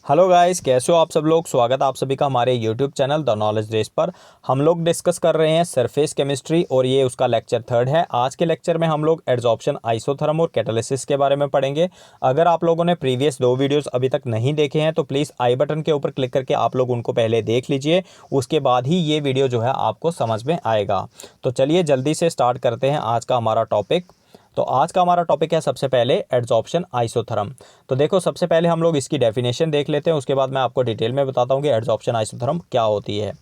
Hello guys, कैसे हो आप सब लोग। स्वागत है आप सभी का हमारे YouTube channel the knowledge race पर। हम लोग डिस्कस कर रहे हैं सरफेस केमिस्ट्री और ये उसका लेक्चर 3 है। आज के लेक्चर में हम लोग एडजॉर्प्शन, आइसोथर्म और कैटालिसिस के बारे में पढ़ेंगे। अगर आप लोगों ने प्रीवियस 2 वीडियोस अभी तक नहीं देखे हैं तो प्लीज़ आई बटन के ऊपर क्लिक करके आप लोग उनको पहले देख लीजिए, उसके बाद ही ये वीडियो जो है आपको समझ में आएगा। तो चलिए जल्दी से स्टार्ट करते हैं आज का हमारा टॉपिक। तो आज का हमारा टॉपिक है सबसे पहले एडजॉर्प्शन आइसोथर्म। तो देखो, सबसे पहले हम लोग इसकी डेफिनेशन देख लेते हैं, उसके बाद मैं आपको डिटेल में बताता हूँ कि एडजॉर्प्शन आइसोथर्म क्या होती है।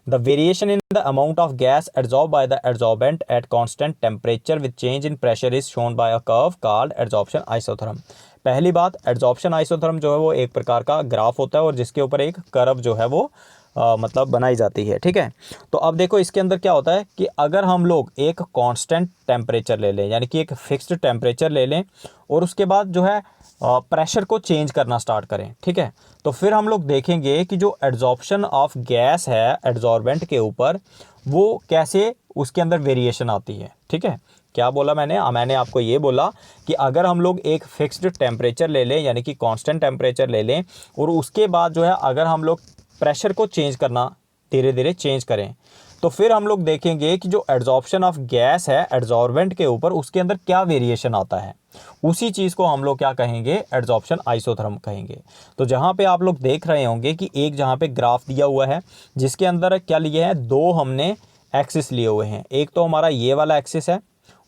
The variation in the amount of gas adsorb by the adsorbent at constant temperature with change in pressure is shown by a curve called adsorption isotherm. पहली बात, एडजॉर्प्शन आइसोथर्म जो है वो एक प्रकार का ग्राफ होता है और जिसके ऊपर एक कर्व जो है वो मतलब बनाई जाती है। ठीक है, तो अब देखो इसके अंदर क्या होता है कि अगर हम लोग एक कांस्टेंट टेम्परेचर ले लें, यानी कि एक फिक्स्ड टेम्परेचर ले लें और उसके बाद जो है प्रेशर को चेंज करना स्टार्ट करें, ठीक है, तो फिर हम लोग देखेंगे कि जो एड्जॉर्प्शन ऑफ गैस है एड्जॉर्बेंट के ऊपर, वो कैसे उसके अंदर वेरिएशन आती है। ठीक है, क्या बोला मैंने आपको ये बोला कि अगर हम लोग एक फिक्स्ड टेम्परेचर ले लें, यानी कि कांस्टेंट टेम्परेचर ले लें और उसके बाद जो है अगर हम लोग प्रेशर को चेंज करना धीरे धीरे चेंज करें, तो फिर हम लोग देखेंगे कि जो एड्जॉर्प्शन ऑफ गैस है एड्जॉर्बेंट के ऊपर, उसके अंदर क्या वेरिएशन आता है। उसी चीज़ को हम लोग क्या कहेंगे, एड्जॉर्प्शन आइसोथर्म कहेंगे। तो जहाँ पे आप लोग देख रहे होंगे कि एक जहाँ पे ग्राफ दिया हुआ है जिसके अंदर क्या लिए हैं, 2 हमने एक्सिस लिए हुए हैं। एक तो हमारा ये वाला एक्सिस है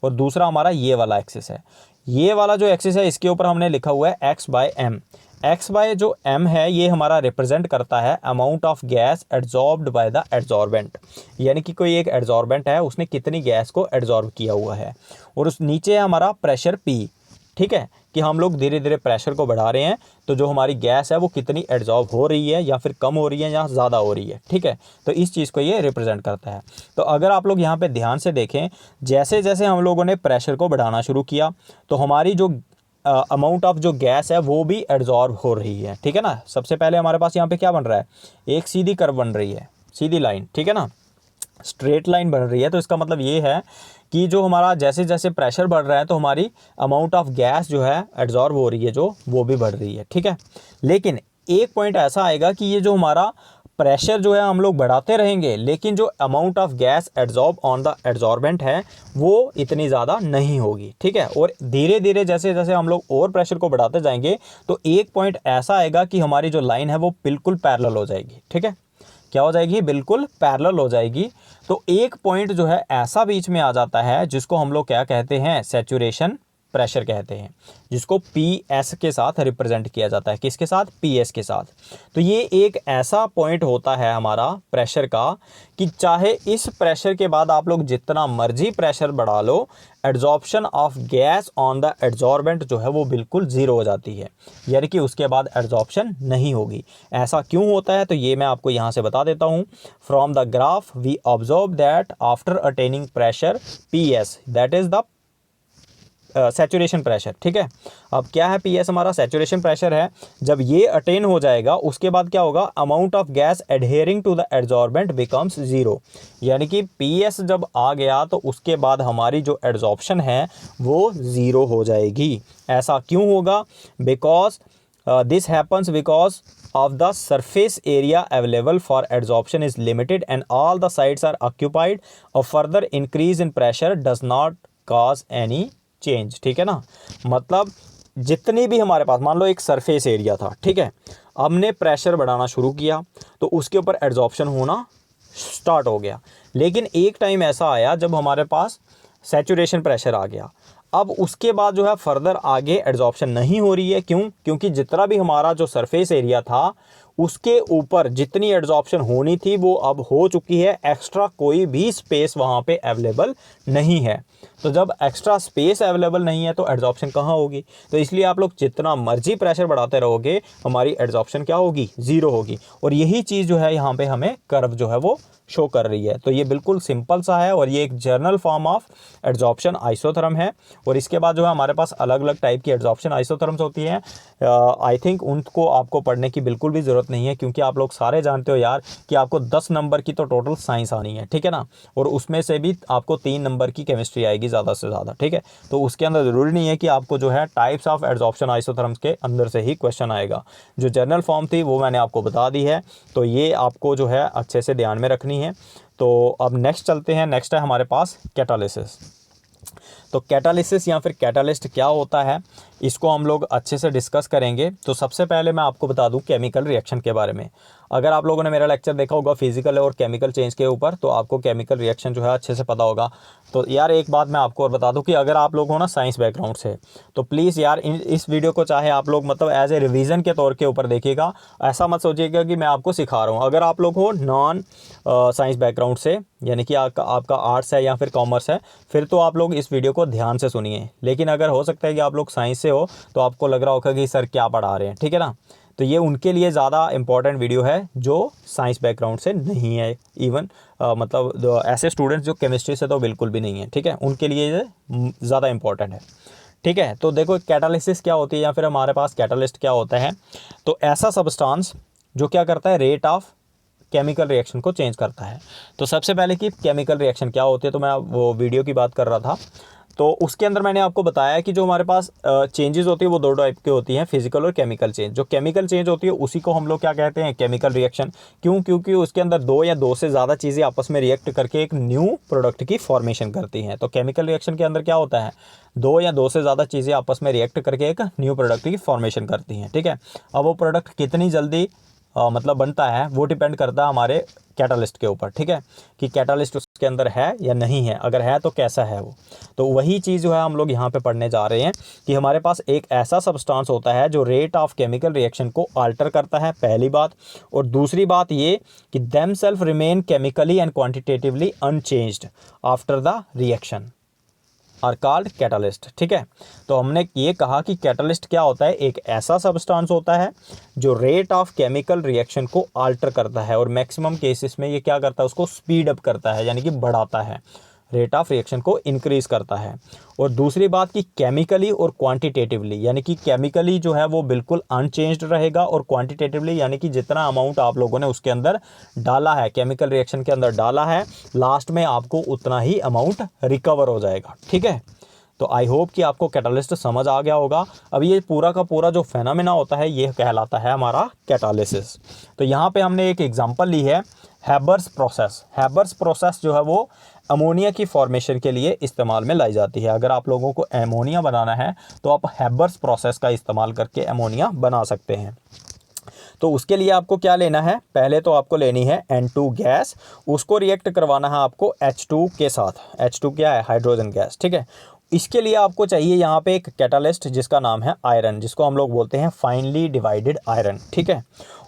और दूसरा हमारा ये वाला एक्सिस है। ये वाला जो एक्सिस है इसके ऊपर हमने लिखा हुआ है X by M. X by जो एम है ये हमारा रिप्रेजेंट करता है amount of gas adsorbed by the adsorbent, यानी कि कोई एक एड्जॉर्बेंट है उसने कितनी गैस को एड्जॉर्ब किया हुआ है। और उस नीचे है हमारा प्रेशर पी। ठीक है, कि हम लोग धीरे धीरे प्रेशर को बढ़ा रहे हैं तो जो हमारी गैस है वो कितनी एड्जॉर्ब हो रही है या फिर कम हो रही है या ज़्यादा हो रही है। ठीक है, तो इस चीज़ को ये रिप्रेजेंट करता है। तो अगर आप लोग यहाँ पे ध्यान से देखें, जैसे जैसे हम लोगों ने प्रेशर को बढ़ाना शुरू किया तो हमारी जो अमाउंट ऑफ जो गैस है वो भी एड्जॉर्ब हो रही है। ठीक है ना, सबसे पहले हमारे पास यहाँ पे क्या बन रहा है, एक सीधी कर्व बन रही है, सीधी लाइन। ठीक है ना, स्ट्रेट लाइन बन रही है। तो इसका मतलब ये है कि जो हमारा जैसे जैसे प्रेशर बढ़ रहा है तो हमारी अमाउंट ऑफ गैस जो है एड्जॉर्ब हो रही है, जो वो भी बढ़ रही है। ठीक है, लेकिन एक पॉइंट ऐसा आएगा कि ये जो हमारा प्रेशर जो है हम लोग बढ़ाते रहेंगे लेकिन जो amount of gas adsorb on the adsorbent है वो इतनी ज़्यादा नहीं होगी। ठीक है, और धीरे धीरे जैसे जैसे हम लोग और प्रेशर को बढ़ाते जाएंगे तो एक पॉइंट ऐसा आएगा कि हमारी जो लाइन है वो बिल्कुल पैरेलल हो जाएगी। ठीक है, क्या हो जाएगी, बिल्कुल पैरेलल हो जाएगी। तो एक पॉइंट जो है ऐसा बीच में आ जाता है जिसको हम लोग क्या कहते हैं, सैचुरेशन प्रेशर कहते हैं, जिसको पी एस के साथ रिप्रेजेंट किया जाता है। किसके साथ, पी एस के साथ। तो ये एक ऐसा पॉइंट होता है हमारा प्रेशर का कि चाहे इस प्रेशर के बाद आप लोग जितना मर्जी प्रेशर बढ़ा लो, adsorption of gas on the adsorbent जो है वो बिल्कुल ज़ीरो हो जाती है, यानी कि उसके बाद एड्जॉर्प्शन नहीं होगी। ऐसा क्यों होता है तो ये मैं आपको यहाँ से बता देता हूँ। From the graph we observe that after attaining pressure P S, that is the saturation pressure. ठीक है, अब क्या है, पी एस हमारा सैचुरेशन प्रेशर है। जब ये अटेन हो जाएगा उसके बाद क्या होगा, amount of gas adhering to the adsorbent becomes zero, यानी कि पी एस जब आ गया तो उसके बाद हमारी जो एड्जॉर्प्शन है वो ज़ीरो हो जाएगी। ऐसा क्यों होगा, because this happens because of the surface area available for adsorption is limited and all the sites are occupied. A further increase in pressure does not cause any change. ठीक है ना, मतलब जितनी भी हमारे पास, मान लो एक सरफेस एरिया था, ठीक है, हमने प्रेशर बढ़ाना शुरू किया तो उसके ऊपर एड्जॉर्प्शन होना स्टार्ट हो गया। लेकिन एक टाइम ऐसा आया जब हमारे पास सैचुरेशन प्रेशर आ गया। अब उसके बाद जो है फर्दर आगे एड्जॉर्प्शन नहीं हो रही है। क्यों, क्योंकि जितना भी हमारा जो सरफेस एरिया था उसके ऊपर जितनी एड्जॉर्प्शन होनी थी वो अब हो चुकी है, एक्स्ट्रा कोई भी स्पेस वहाँ पे अवेलेबल नहीं है। तो जब एक्स्ट्रा स्पेस अवेलेबल नहीं है तो एड्जॉर्प्शन कहाँ होगी, तो इसलिए आप लोग जितना मर्जी प्रेशर बढ़ाते रहोगे हमारी एड्जॉर्प्शन क्या होगी, ज़ीरो होगी। और यही चीज़ जो है यहाँ पे हमें कर्व जो है वो शो कर रही है। तो ये बिल्कुल सिंपल सा है और ये एक journal form of adsorption isotherm है। और इसके बाद जो है हमारे पास अलग अलग टाइप की एड्जॉर्प्शन आइसोथर्म्स होती हैं। आई थिंक उनको आपको पढ़ने की बिल्कुल भी ज़रूरत ज़रूरत नहीं है, क्योंकि आप लोग सारे जानते हो यार कि आपको 10 नंबर की तो टोटल साइंस आनी है, ठीक है ना, और उसमें से भी आपको 3 नंबर की केमिस्ट्री आएगी ज़्यादा से ज़्यादा, ठीक है। तो उसके अंदर ज़रूरी नहीं है कि आपको जो है टाइप्स ऑफ एडजॉर्प्शन आइसोथर्म्स के अंदर से ही क्वेश्चन आएगा। जो जनरल फॉर्म थी वो मैंने आपको बता दी है, तो ये आपको जो है अच्छे से ध्यान में रखनी है। तो अब नेक्स्ट चलते हैं। नेक्स्ट है हमारे पास कैटालिसिस। तो कैटालिसिस या फिर कैटालिस्ट क्या होता है, इसको हम लोग अच्छे से डिस्कस करेंगे। तो सबसे पहले मैं आपको बता दूं केमिकल रिएक्शन के बारे में। अगर आप लोगों ने मेरा लेक्चर देखा होगा फिजिकल और केमिकल चेंज के ऊपर, तो आपको केमिकल रिएक्शन जो है अच्छे से पता होगा। तो यार एक बात मैं आपको और बता दूं कि अगर आप लोग हो ना साइंस बैकग्राउंड से, तो प्लीज़ यार इस वीडियो को चाहे आप लोग मतलब एज ए रिवीजन के तौर के ऊपर देखिएगा। ऐसा मत सोचिएगा कि मैं आपको सिखा रहा हूँ। अगर आप लोग हो नॉन साइंस बैकग्राउंड से, यानी कि आपका आर्ट्स है या फिर कॉमर्स है, फिर तो आप लोग इस वीडियो को ध्यान से सुनिए। लेकिन अगर हो सकता है कि आप लोग साइंस से हो, तो आपको लग रहा होगा कि सर क्या पढ़ा रहे हैं, ठीक है ना। तो ये उनके लिए ज़्यादा इंपॉर्टेंट वीडियो है जो साइंस बैकग्राउंड से नहीं है। इवन मतलब ऐसे स्टूडेंट्स जो केमिस्ट्री से तो बिल्कुल भी नहीं है, ठीक है, उनके लिए ये ज़्यादा इंपॉर्टेंट है, ठीक है। तो देखो कैटालिसिस क्या होती है या फिर हमारे पास कैटालिस्ट क्या होता है। तो ऐसा सब्सटेंस जो क्या करता है, रेट ऑफ केमिकल रिएक्शन को चेंज करता है। तो सबसे पहले कि केमिकल रिएक्शन क्या होती है, तो मैं वो वीडियो की बात कर रहा था। तो उसके अंदर मैंने आपको बताया कि जो हमारे पास चेंजेस होती है वो 2 टाइप की होती हैं, फिजिकल और केमिकल चेंज। जो केमिकल चेंज होती है उसी को हम लोग क्या कहते हैं, केमिकल रिएक्शन। क्यों? क्योंकि उसके अंदर 2 या 2 से ज़्यादा चीज़ें आपस में रिएक्ट करके एक न्यू प्रोडक्ट की फॉर्मेशन करती हैं। तो केमिकल रिएक्शन के अंदर क्या होता है, 2 या 2 से ज़्यादा चीज़ें आपस में रिएक्ट करके एक न्यू प्रोडक्ट की फॉर्मेशन करती हैं, ठीक है। अब वो प्रोडक्ट कितनी जल्दी मतलब बनता है वो डिपेंड करता है हमारे कैटालिस्ट के ऊपर, ठीक है, कि कैटालिस्ट उसके अंदर है या नहीं है, अगर है तो कैसा है वो। तो वही चीज़ जो है हम लोग यहाँ पे पढ़ने जा रहे हैं कि हमारे पास एक ऐसा सब्सटेंस होता है जो रेट ऑफ केमिकल रिएक्शन को अल्टर करता है, पहली बात। और दूसरी बात ये कि themselves remain chemically and quantitatively unchanged after the reaction are called catalyst, ठीक है। तो हमने ये कहा कि कैटालिस्ट क्या होता है, एक ऐसा सब्सटेंस होता है जो रेट ऑफ केमिकल रिएक्शन को अल्टर करता है, और मैक्सिमम केसेस में ये क्या करता है, उसको स्पीड अप करता है, यानी कि बढ़ाता है, रेट ऑफ रिएक्शन को इंक्रीज करता है। और दूसरी बात कि केमिकली और क्वांटिटेटिवली, यानी कि केमिकली जो है वो बिल्कुल अनचेंज्ड रहेगा, और क्वांटिटेटिवली यानी कि जितना अमाउंट आप लोगों ने उसके अंदर डाला है, केमिकल रिएक्शन के अंदर डाला है, लास्ट में आपको उतना ही अमाउंट रिकवर हो जाएगा, ठीक है। तो आई होप कि आपको कैटालिस्ट समझ आ गया होगा। अब ये पूरा का पूरा जो फेनोमेना होता है ये कहलाता है हमारा कैटालिसिस। तो यहाँ पे हमने एक एग्जांपल ली है, हैबर्स प्रोसेस। हैबर्स प्रोसेस जो है वो अमोनिया की फॉर्मेशन के लिए इस्तेमाल में लाई जाती है। अगर आप लोगों को अमोनिया बनाना है तो आप हैबर्स प्रोसेस का इस्तेमाल करके अमोनिया बना सकते हैं। तो उसके लिए आपको क्या लेना है, पहले तो आपको लेनी है N2 गैस, उसको रिएक्ट करवाना है आपको H2 के साथ। H2 क्या है, हाइड्रोजन गैस, ठीक है। इसके लिए आपको चाहिए यहाँ पे एक कैटालिस्ट जिसका नाम है आयरन, जिसको हम लोग बोलते हैं फाइनली डिवाइडेड आयरन, ठीक है।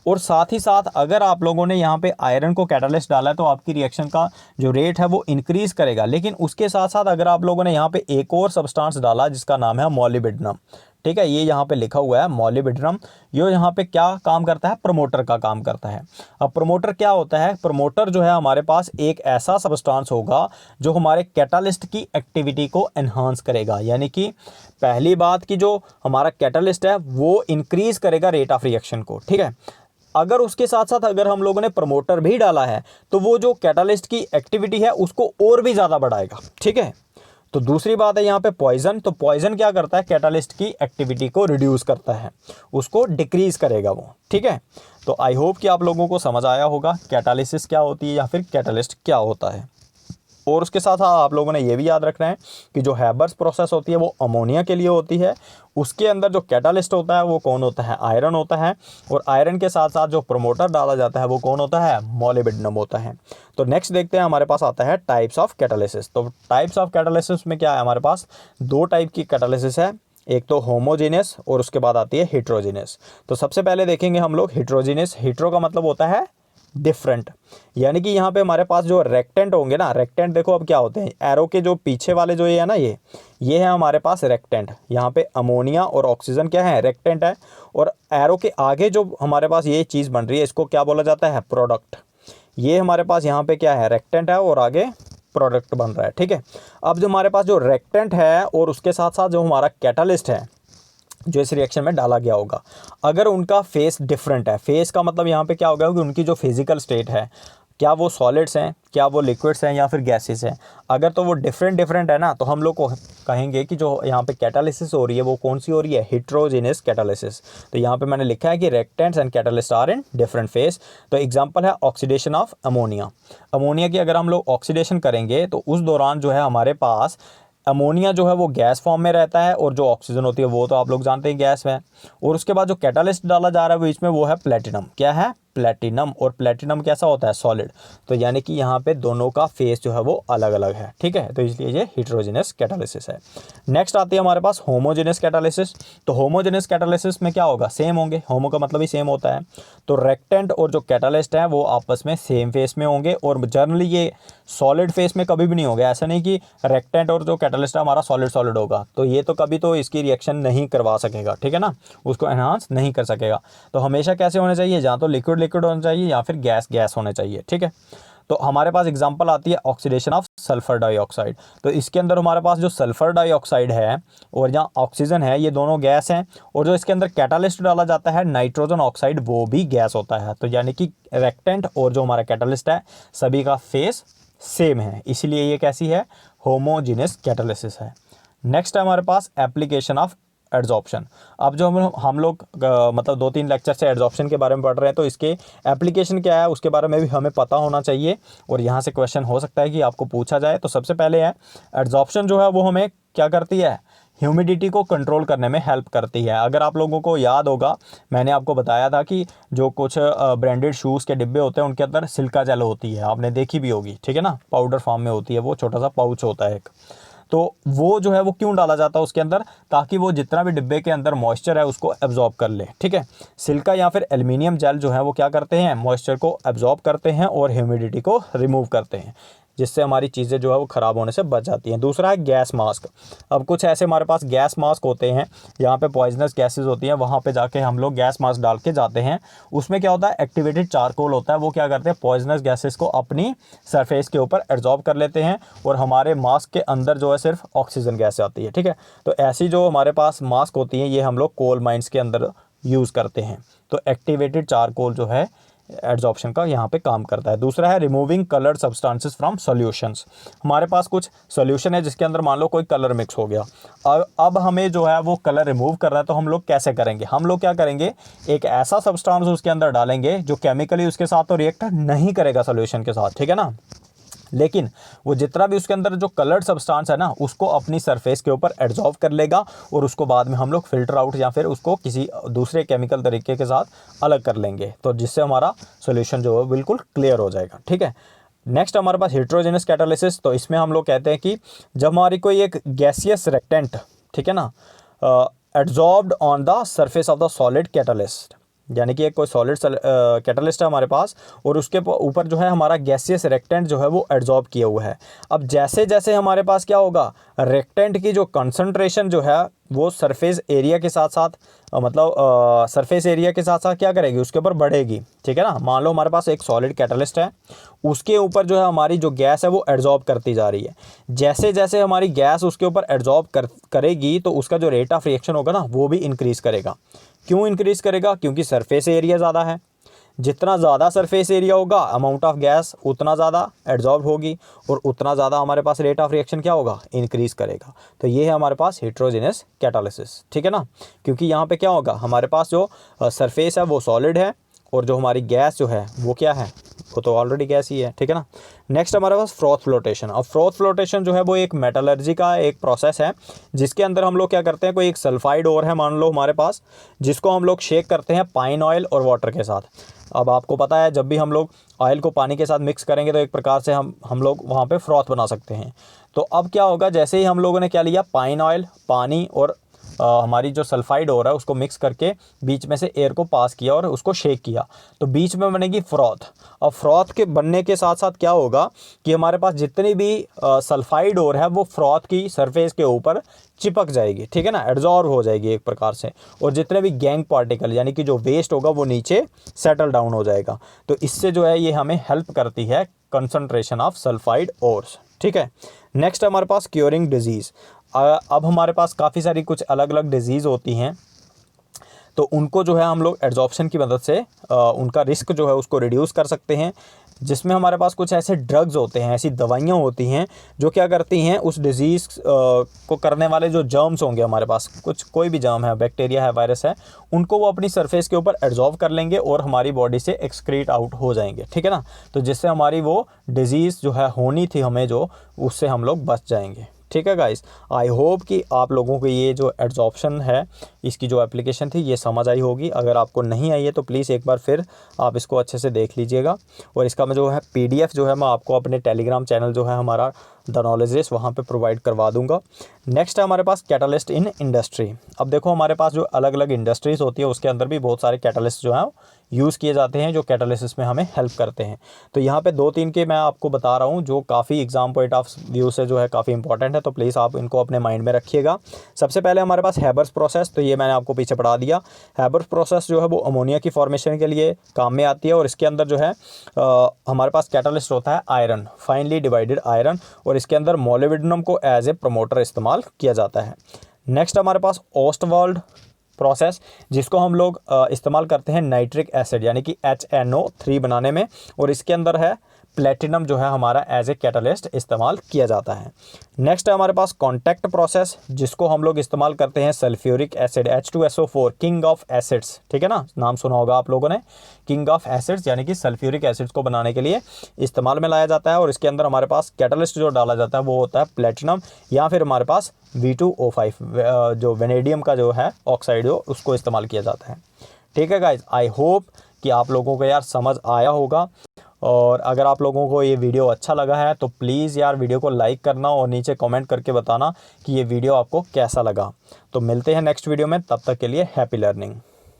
और साथ ही साथ अगर आप लोगों ने यहाँ पे आयरन को कैटालिस्ट डाला है तो आपकी रिएक्शन का जो रेट है वो इंक्रीज करेगा। लेकिन उसके साथ साथ अगर आप लोगों ने यहाँ पे एक और सब्सटेंस डाला जिसका नाम है मोलिब्डेनम, ठीक है, ये यहाँ पे लिखा हुआ है मोलिब्डेनम। ये यहाँ पे क्या काम करता है, प्रमोटर का काम करता है। अब प्रमोटर क्या होता है, प्रमोटर जो है हमारे पास एक ऐसा सब्सटेंस होगा जो हमारे कैटालिस्ट की एक्टिविटी को एनहांस करेगा। यानी कि पहली बात कि जो हमारा कैटालिस्ट है वो इंक्रीज करेगा रेट ऑफ रिएक्शन को, ठीक है। अगर उसके साथ साथ अगर हम लोगों ने प्रमोटर भी डाला है तो वो जो कैटालिस्ट की एक्टिविटी है उसको और भी ज़्यादा बढ़ाएगा, ठीक है। तो दूसरी बात है यहाँ पे पॉइजन। तो पॉइजन क्या करता है, कैटालिस्ट की एक्टिविटी को रिड्यूस करता है, उसको डिक्रीज करेगा वो, ठीक है। तो आई होप कि आप लोगों को समझ आया होगा कैटालिसिस क्या होती है या फिर कैटालिस्ट क्या होता है। और उसके साथ आप लोगों ने ये भी याद रखना है कि जो हैबर्स प्रोसेस होती है वो अमोनिया के लिए होती है। उसके अंदर जो कैटालिस्ट होता है वो कौन होता है, आयरन होता है। और आयरन के साथ साथ जो प्रमोटर डाला जाता है वो कौन होता है, मोलिब्डेनम होता है। तो नेक्स्ट देखते हैं, हमारे पास आता है टाइप्स ऑफ कैटालिसिस। तो टाइप्स ऑफ कैटालिसिस में क्या है, हमारे पास 2 टाइप की कैटालिसिस है, एक तो होमोजेनियस और उसके बाद आती है हेट्रोजेनियस। तो सबसे पहले देखेंगे हम लोग हेट्रोजेनियस। हेट्रो का मतलब होता है डिफरेंट, यानी कि यहाँ पे हमारे पास जो रेक्टेंट होंगे ना, रेक्टेंट देखो अब क्या होते हैं, एरो के जो पीछे वाले जो ये है ना, ये है हमारे पास रेक्टेंट। यहाँ पे अमोनिया और ऑक्सीजन क्या है, रेक्टेंट है। और एरो के आगे जो हमारे पास ये चीज़ बन रही है इसको क्या बोला जाता है, प्रोडक्ट। ये हमारे पास यहाँ पे क्या है, रेक्टेंट है और आगे प्रोडक्ट बन रहा है, ठीक है। अब जो हमारे पास जो रेक्टेंट है और उसके साथ साथ जो हमारा कैटालिस्ट है, जो इस रिएक्शन में डाला गया होगा। अगर उनका फेस डिफरेंट है, फेस का मतलब यहाँ पे क्या होगा कि उनकी जो फिजिकल स्टेट है, क्या वो सॉलिड्स हैं, क्या वो लिक्विड्स हैं या फिर गैसेस हैं, अगर तो वो डिफरेंट है ना, तो हम लोग को कहेंगे कि जो यहाँ पे कैटालिसिस हो रही है वो कौन सी हो रही है, हेट्रोजेनस कैटालिसिस। तो यहाँ पे मैंने लिखा है कि reactants and catalyst are in different phase. तो एग्जांपल है ऑक्सीडेशन ऑफ अमोनिया। अमोनिया की अगर हम लोग ऑक्सीडेशन करेंगे तो उस दौरान जो है हमारे पास अमोनिया जो है वो गैस फॉर्म में रहता है, और जो ऑक्सीजन होती है वो तो आप लोग जानते हैं गैस में। और उसके बाद जो कैटालिस्ट डाला जा रहा है बीच में वो है प्लेटिनम। क्या है, प्लेटिनम। और प्लेटिनम कैसा होता है, सॉलिड। तो यानी कि यहाँ पे दोनों का फेस जो है वो अलग अलग है, ठीक है। तो इसलिए ये हेट्रोजेनस कैटालिसिस है। नेक्स्ट आती है हमारे पास होमोजेनस कैटालिसिस। तो होमोजेनस कैटालिसिस में क्या होगा, सेम होंगे, होमो का मतलब ही सेम होता है। तो रेक्टेंट और जो कैटालिस्ट है वो आपस में सेम फेस में होंगे, और जनरली ये सॉलिड फेस में कभी भी नहीं होगा। ऐसा नहीं कि रेक्टेंट और जो कैटालिस्ट है हमारा सॉलिड होगा, तो ये तो कभी तो इसकी रिएक्शन नहीं करवा सकेगा, ठीक है ना, उसको एनहांस नहीं कर सकेगा। तो हमेशा कैसे होने चाहिए, या तो लिक्विड होना चाहिए या फिर गैस होने चाहिए, ठीक है। तो हमारे पास एग्जांपल आती है ऑक्सीडेशन ऑफ सल्फर डाइऑक्साइड। तो इसके अंदर हमारे पास जो सल्फर डाइऑक्साइड है और यहाँ ऑक्सीजन है, ये दोनों गैस हैं, और जो इसके अंदर कैटालिस्ट डाला जाता है नाइट्रोजन ऑक्साइड, वो भी गैस होता है। तो यानी कि रेक्टेंट और जो हमारा कैटालिस्ट है सभी का फेस सेम है, इसीलिए ये कैसी है, होमोजेनस कैटालिसिस है। नेक्स्ट है हमारे पास एप्लीकेशन ऑफ एड्जॉर्प्शन। अब जो हम लोग मतलब 2-3 लेक्चर से एड्जॉर्प्शन के बारे में पढ़ रहे हैं, तो इसके एप्लीकेशन क्या है उसके बारे में भी हमें पता होना चाहिए, और यहाँ से क्वेश्चन हो सकता है कि आपको पूछा जाए। तो सबसे पहले है एड्जॉर्प्शन जो है वो हमें क्या करती है, ह्यूमिडिटी को कंट्रोल करने में हेल्प करती है। अगर आप लोगों को याद होगा, मैंने आपको बताया था कि जो कुछ ब्रांडेड शूज़ के डिब्बे होते हैं उनके अंदर सिल्का जेल होती है, आपने देखी भी होगी, ठीक है ना, पाउडर फॉर्म में होती है, वो छोटा सा पाउच होता है एक। तो वो जो है वो क्यों डाला जाता है उसके अंदर, ताकि वो जितना भी डिब्बे के अंदर मॉइस्चर है उसको एब्जॉर्ब कर ले, ठीक है। सिल्का या फिर एल्युमिनियम जेल जो है वो क्या करते हैं, मॉइस्चर को एब्जॉर्ब करते हैं और ह्यूमिडिटी को रिमूव करते हैं, जिससे हमारी चीज़ें जो है वो ख़राब होने से बच जाती हैं। दूसरा है गैस मास्क। अब कुछ ऐसे हमारे पास गैस मास्क होते हैं, यहाँ पे पॉइजनस गैसेस होती हैं, वहाँ पे जाके हम लोग गैस मास्क डाल के जाते हैं। उसमें क्या होता है, एक्टिवेटेड चारकोल होता है, वो क्या करते हैं, पॉइजनस गैसेस को अपनी सरफेस के ऊपर एब्जॉर्ब कर लेते हैं, और हमारे मास्क के अंदर जो है सिर्फ ऑक्सीजन गैस आती है, ठीक है। तो ऐसी जो हमारे पास मास्क होती हैं ये हम लोग कोल माइंस के अंदर यूज़ करते हैं। तो एक्टिवेटेड चारकोल जो है एड्जॉर्प्शन का यहाँ पे काम करता है। दूसरा है removing coloured substances from solutions. हमारे पास कुछ सॉल्यूशन है जिसके अंदर मान लो कोई कलर मिक्स हो गया, अब हमें जो है वो कलर रिमूव करना है, तो हम लोग कैसे करेंगे, हम लोग क्या करेंगे, एक ऐसा सब्सटेंस उसके अंदर डालेंगे जो केमिकली उसके साथ तो रिएक्ट नहीं करेगा सॉल्यूशन के साथ, ठीक है ना, लेकिन वो जितना भी उसके अंदर जो कलर्ड सब्सटेंस है ना उसको अपनी सरफेस के ऊपर एब्जॉर्ब कर लेगा, और उसको बाद में हम लोग फिल्टर आउट या फिर उसको किसी दूसरे केमिकल तरीके के साथ अलग कर लेंगे, तो जिससे हमारा सॉल्यूशन जो है बिल्कुल क्लियर हो जाएगा, ठीक है। नेक्स्ट हमारे पास हेट्रोजेनस कैटालिसिस। तो इसमें हम लोग कहते हैं कि जब हमारी कोई एक गैसियस रेक्टेंट, ठीक है ना, absorbed on the surface of the solid catalyst, यानी कि एक कोई सॉलिड कैटालिस्ट है हमारे पास, और उसके ऊपर जो है हमारा गैसियस रेक्टेंट जो है वो एब्जॉर्ब किया हुआ है। अब जैसे जैसे हमारे पास क्या होगा, रेक्टेंट की जो कंसंट्रेशन जो है वो सरफेस एरिया के साथ साथ मतलब सरफेस एरिया के साथ साथ क्या करेगी, उसके ऊपर बढ़ेगी, ठीक है ना। मान लो हमारे पास एक सॉलिड कैटालिस्ट है, उसके ऊपर जो है हमारी जो गैस है वो एब्जॉर्ब करती जा रही है। जैसे जैसे हमारी गैस उसके ऊपर एब्जॉर्ब करेगी तो उसका जो रेट ऑफ रिएक्शन होगा ना वो भी इंक्रीज़ करेगा। क्यों इंक्रीज़ करेगा, क्योंकि सरफेस एरिया ज़्यादा है, जितना ज़्यादा सरफेस एरिया होगा अमाउंट ऑफ गैस उतना ज़्यादा एब्जॉर्ब होगी, और उतना ज़्यादा हमारे पास रेट ऑफ रिएक्शन क्या होगा, इंक्रीज़ करेगा। तो ये है हमारे पास हेट्रोजेनस कैटालिसिस, ठीक है ना, क्योंकि यहाँ पे क्या होगा, हमारे पास जो सरफेस है वो सॉलिड है, और जो हमारी गैस जो है वो क्या है, वो तो ऑलरेडी गैस ही है, ठीक है ना। नेक्स्ट हमारे पास फ्रॉथ फ्लोटेशन। अब फ्रॉथ फ्लोटेशन जो है वो एक मेटलर्जी का एक प्रोसेस है, जिसके अंदर हम लोग क्या करते हैं, कोई एक सल्फाइड ओर है मान लो हमारे पास, जिसको हम लोग शेक करते हैं पाइन ऑयल और वाटर के साथ। अब आपको पता है जब भी हम लोग ऑयल को पानी के साथ मिक्स करेंगे तो एक प्रकार से हम लोग वहाँ पे फ्रॉथ बना सकते हैं। तो अब क्या होगा, जैसे ही हम लोगों ने क्या लिया, पाइन ऑयल, पानी और हमारी जो सल्फाइड हो रहा है उसको मिक्स करके बीच में से एयर को पास किया और उसको शेक किया, तो बीच में बनेगी फ्रॉथ। अब फ्रॉथ के बनने के साथ साथ क्या होगा कि हमारे पास जितनी भी सल्फाइड ओर है वो फ्रॉथ की सरफेस के ऊपर चिपक जाएगी, ठीक है ना, एब्जॉर्ब हो जाएगी एक प्रकार से, और जितने भी गैंग पार्टिकल यानी कि जो वेस्ट होगा वो नीचे सेटल डाउन हो जाएगा। तो इससे जो है ये हमें हेल्प करती है कंसंट्रेशन ऑफ सल्फाइड ओर्स, ठीक है। नेक्स्ट हमारे पास क्योरिंग डिजीज़। अब हमारे पास काफ़ी सारी कुछ अलग अलग डिजीज़ होती हैं, तो उनको जो है हम लोग एड्जॉर्प्शन की मदद से उनका रिस्क जो है उसको रिड्यूस कर सकते हैं, जिसमें हमारे पास कुछ ऐसे ड्रग्स होते हैं, ऐसी दवाइयाँ होती हैं जो क्या करती हैं, उस डिज़ीज़ को करने वाले जो जर्म्स होंगे हमारे पास, कुछ कोई भी जर्म है, बैक्टीरिया है, वायरस है, उनको वो अपनी सरफेस के ऊपर एब्जॉर्ब कर लेंगे और हमारी बॉडी से एक्सक्रीट आउट हो जाएंगे, ठीक है ना। तो जिससे हमारी वो डिज़ीज़ जो है होनी थी हमें, जो उससे हम लोग बच जाएंगे, ठीक है गाइस। आई होप कि आप लोगों को ये जो एड्जॉर्प्शन है इसकी जो एप्लीकेशन थी ये समझ आई होगी। अगर आपको नहीं आई है तो प्लीज़ एक बार फिर आप इसको अच्छे से देख लीजिएगा, और इसका मैं जो है PDF जो है मैं आपको अपने टेलीग्राम चैनल जो है हमारा द नॉलेज रेस वहाँ पे प्रोवाइड करवा दूंगा। नेक्स्ट है हमारे पास कैटलिस्ट इन इंडस्ट्री। अब देखो हमारे पास जो अलग अलग इंडस्ट्रीज़ होती है उसके अंदर भी बहुत सारे कैटलिस्ट जो हैं यूज़ किए जाते हैं, जो कैटालिसिस में हमें हेल्प करते हैं। तो यहाँ पे 2-3 के मैं आपको बता रहा हूँ जो काफ़ी एग्जाम पॉइंट ऑफ व्यू से जो है काफ़ी इंपॉर्टेंट है, तो प्लीज़ आप इनको अपने माइंड में रखिएगा। सबसे पहले हमारे पास हैबर्स प्रोसेस, तो ये मैंने आपको पीछे पढ़ा दिया। हैबर्स प्रोसेस जो है वो अमोनिया की फॉर्मेशन के लिए काम में आती है, और इसके अंदर जो है हमारे पास कैटालिस्ट होता है आयरन, फाइनली डिवाइडेड आयरन, और इसके अंदर मोलिब्डेनम को एज ए प्रमोटर इस्तेमाल किया जाता है। नेक्स्ट हमारे पास ओस्टवाल्ड प्रोसेस, जिसको हम लोग इस्तेमाल करते हैं नाइट्रिक एसिड यानी कि HNO3 बनाने में, और इसके अंदर है प्लेटिनम जो है हमारा एज ए कैटलिस्ट इस्तेमाल किया जाता है। नेक्स्ट है हमारे पास कॉन्टैक्ट प्रोसेस, जिसको हम लोग इस्तेमाल करते हैं sulphuric acid H2SO4, king of acids, ठीक है ना, नाम सुना होगा आप लोगों ने, किंग ऑफ एसिड्स यानी कि सल्फ्यूरिक एसिड्स को बनाने के लिए इस्तेमाल में लाया जाता है, और इसके अंदर हमारे पास कैटलिस्ट जो डाला जाता है वो होता है प्लेटिनम, या फिर हमारे पास V2O5 जो वेनेडियम का जो है ऑक्साइड जो उसको इस्तेमाल किया जाता है, ठीक है गाइज। आई होप कि आप लोगों को यार समझ आया होगा, और अगर आप लोगों को ये वीडियो अच्छा लगा है तो प्लीज़ यार वीडियो को लाइक करना और नीचे कमेंट करके बताना कि ये वीडियो आपको कैसा लगा। तो मिलते हैं नेक्स्ट वीडियो में, तब तक के लिए हैप्पी लर्निंग।